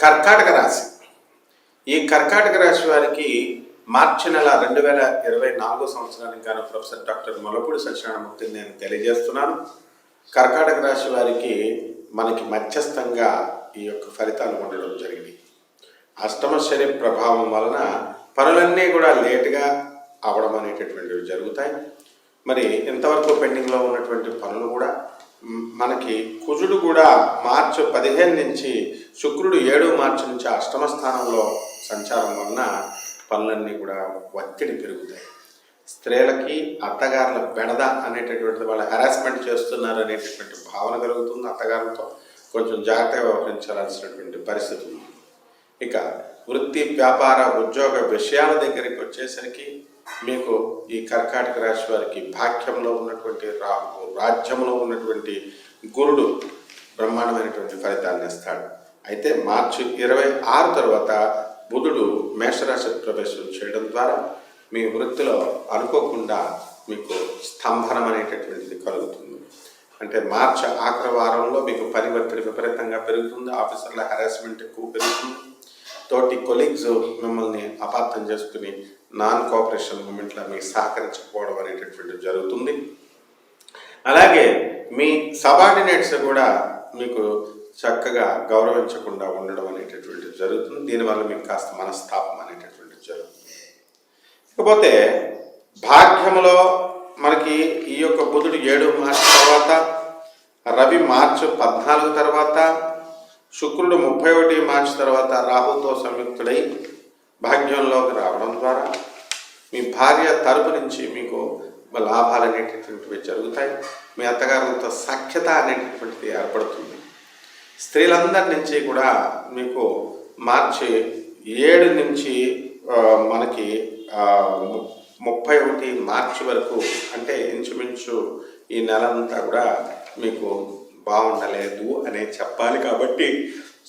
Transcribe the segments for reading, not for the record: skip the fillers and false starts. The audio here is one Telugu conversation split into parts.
కర్కాటక రాశి. ఈ కర్కాటక రాశి వారికి మార్చి నెల 2024 సంవత్సరానికి గాను ప్రొఫెసర్ డాక్టర్ మొలపూడి సత్యనారాయణమూర్తిని నేను తెలియజేస్తున్నాను. కర్కాటక రాశి వారికి మనకి మధ్యస్థంగా ఈ యొక్క ఫలితాలు ఉండడం జరిగింది. అష్టమ శని ప్రభావం వలన పనులన్నీ కూడా లేటుగా అవడం అనేటటువంటివి జరుగుతాయి. మరి ఇంతవరకు పెండింగ్లో ఉన్నటువంటి పనులు కూడా మనకి కుజుడు కూడా మార్చి 15 నుంచి శుక్రుడు 7 మార్చి నుంచి అష్టమ స్థానంలో సంచారం వలన పనులన్నీ కూడా ఒత్తిడి పెరుగుతాయి. స్త్రీలకి అత్తగారుల బెడద అనేటటువంటిది వాళ్ళ హెరాస్మెంట్ చేస్తున్నారు అనేటటువంటి భావన కలుగుతుంది. అత్తగారులతో కొంచెం జాగ్రత్తగా వ్యవహరించాల్సినటువంటి పరిస్థితి ఉంది. ఇక వృత్తి, వ్యాపార, ఉద్యోగ విషయాల దగ్గరికి వచ్చేసరికి మీకు ఈ కర్కాటక రాశి వారికి భాగ్యంలో ఉన్నటువంటి రాహు, రాజ్యంలో ఉన్నటువంటి గురుడు బ్రహ్మాండమైనటువంటి ఫలితాలను ఇస్తాడు. అయితే మార్చి 26 తర్వాత బుధుడు మేషరాశి ప్రవేశం చేయడం ద్వారా మీ వృత్తిలో అనుకోకుండా మీకు స్తంభనం అనేటటువంటిది కలుగుతుంది. అంటే మార్చి ఆఖరి వారంలో మీకు పని ఒత్తిడి విపరీతంగా పెరుగుతుంది. ఆఫీసర్ల హెరాస్మెంట్ ఎక్కువ పెరుగుతుంది. తోటి కొలీగ్స్ మిమ్మల్ని అపార్థం చేసుకుని నాన్ కోఆపరేషన్ మూమెంట్లో మీకు సహకరించకపోవడం అనేటటువంటిది జరుగుతుంది. అలాగే మీ సబార్డినేట్స్ కూడా మీకు చక్కగా గౌరవించకుండా ఉండడం అనేటటువంటిది జరుగుతుంది. దీనివల్ల మీకు కాస్త మనస్తాపం అనేటటువంటిది జరుగుతుంది. ఇకపోతే భాగ్యములో మనకి ఈ యొక్క బుధుడు 7 మార్చి తర్వాత, రవి మార్చి 14 తర్వాత, శుక్రుడు 31 మార్చి తర్వాత రాహుతో సంయుక్తుడై భాగ్యంలోకి రావడం ద్వారా మీ భార్య తరపు నుంచి మీకు లాభాలు అనేటటువంటివి జరుగుతాయి. మీ అత్తగారులతో సఖ్యత అనేటటువంటిది ఏర్పడుతుంది. స్త్రీలందరి నుంచి కూడా మీకు మార్చి 7 నుంచి మనకి 31 మార్చి వరకు, అంటే ఇంచుమించు ఈ నెలంతా కూడా మీకు బాగుండలేదు అనే చెప్పాలి. కాబట్టి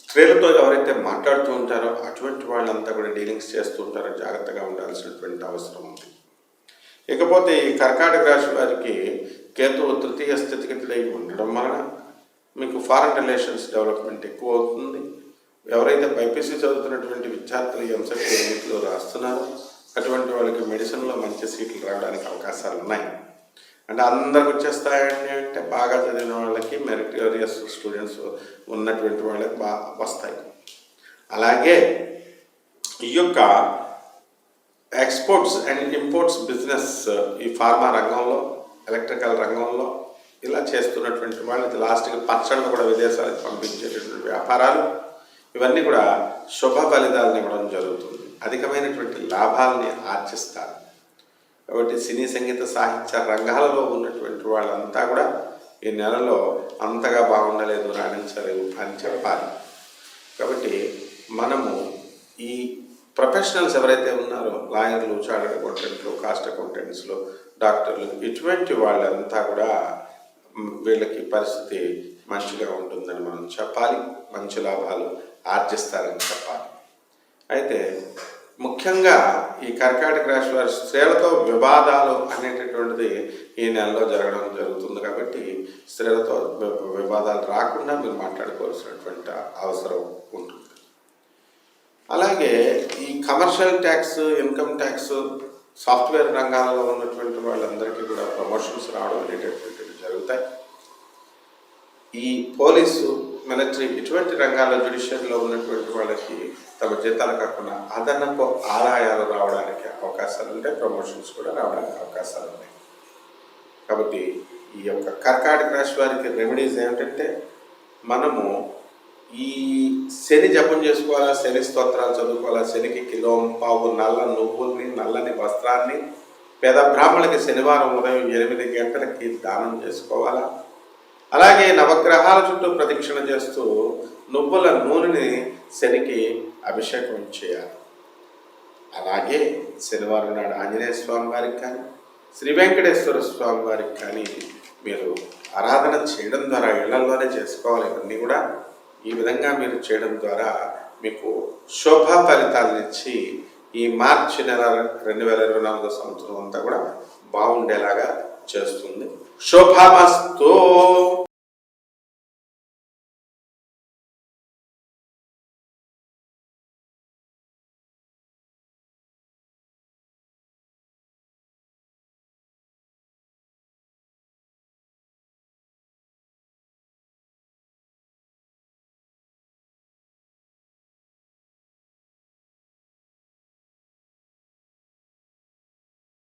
స్త్రీలతో ఎవరైతే మాట్లాడుతూ ఉంటారో అటువంటి వాళ్ళంతా కూడా డీలింగ్స్ చేస్తూ ఉంటారో జాగ్రత్తగా ఉండాల్సినటువంటి అవసరం ఉంది. ఇకపోతే ఈ కర్కాటక రాశి వారికి కేతువు 3వ స్థితిగతులై ఉండడం వలన మీకు ఫారెన్ రిలేషన్స్ డెవలప్మెంట్ ఎక్కువ అవుతుంది. ఎవరైతే బైపీసీ చదువుతున్నటువంటి విద్యార్థులు ఎంసెట్ ఎన్నికలు రాస్తున్నారో అటువంటి వాళ్ళకి మెడిసిన్లో మంచి సీట్లు రావడానికి అవకాశాలు ఉన్నాయి. అంటే అందరికి వచ్చేస్తాయండి అంటే బాగా చదివిన వాళ్ళకి, మెరిటోరియస్ స్టూడెంట్స్ ఉన్నటువంటి వాళ్ళకి బాగా వస్తాయి. అలాగే ఈ యొక్క ఎక్స్పోర్ట్స్ అండ్ ఇంపోర్ట్స్ బిజినెస్, ఈ ఫార్మా రంగంలో, ఎలక్ట్రికల్ రంగంలో ఇలా చేస్తున్నటువంటి వాళ్ళకి లాస్ట్కి పచ్చళ్ళు కూడా విదేశాలకు పంపించేటటువంటి వ్యాపారాలు, ఇవన్నీ కూడా శుభ ఫలితాలను ఇవ్వడం జరుగుతుంది. అధికమైనటువంటి లాభాలని ఆర్జిస్తారు. కాబట్టి సినీ, సంగీత, సాహిత్య రంగాలలో ఉన్నటువంటి వాళ్ళంతా కూడా ఈ నెలలో అంతగా బాగుండలేదు, రాణించలేదు అని చెప్పాలి. కాబట్టి మనము ఈ ప్రొఫెషనల్స్ ఎవరైతే ఉన్నారో, లాయర్లు, చార్టర్డ్ అకౌంటెంట్లు, కాస్ట్ అకౌంటెంట్స్లు, డాక్టర్లు, ఇటువంటి వాళ్ళంతా కూడా వీళ్ళకి పరిస్థితి మంచిగా ఉంటుందని మనం చెప్పాలి. మంచి లాభాలు ఆర్జిస్తారని చెప్పాలి. అయితే ముఖ్యంగా ఈ కర్కాటక రాశి వారి స్త్రీలతో వివాదాలు అనేటటువంటిది ఈ నెలలో జరగడం జరుగుతుంది. కాబట్టి స్త్రీలతో వివాదాలు రాకుండా మీరు మాట్లాడుకోవాల్సినటువంటి అవసరం ఉంటుంది. అలాగే ఈ commercial tax, income tax, software రంగాలలో ఉన్నటువంటి వాళ్ళందరికీ కూడా ప్రమోషన్స్ రావడం అనేటటువంటివి జరుగుతాయి. ఈ పోలీసు, మిలిటరీ, ఇటువంటి రంగాల్లో, జ్యుడిషియరీలో ఉన్నటువంటి వాళ్ళకి తమ జీతాలు కాకుండా అదనపు ఆదాయాలు రావడానికి అవకాశాలు ఉంటాయి. ప్రమోషన్స్ కూడా రావడానికి అవకాశాలు ఉన్నాయి. కాబట్టి ఈ యొక్క కర్కాటక రాశి వారికి రెమెడీస్ ఏమిటంటే, మనము ఈ శని జపం చేసుకోవాలా, శని స్తోత్రాలు చదువుకోవాలా, శనికి 1 కిలో నల్ల నువ్వుల్ని, నల్లని వస్త్రాన్ని పేద బ్రాహ్మణులకి శనివారం ఉదయం 8 గంటలకి దానం చేసుకోవాలా. అలాగే నవగ్రహాల చుట్టూ ప్రదక్షిణ చేస్తూ నువ్వుల నూనెని శనికి అభిషేకం చేయాలి. అలాగే శనివారం నాడు ఆంజనేయ స్వామి వారికి కానీ, శ్రీ వెంకటేశ్వర స్వామి వారికి కానీ మీరు ఆరాధన చేయడం ద్వారా ఇళ్లలోనే చేసుకోవాలి. ఇవన్నీ కూడా ఈ విధంగా మీరు చేయడం ద్వారా మీకు శుభ ఫలితాలను ఇచ్చి ఈ మార్చి నెల 2024 సంవత్సరం అంతా కూడా బాగుండేలాగా చేస్తుంది. శుభమస్తు.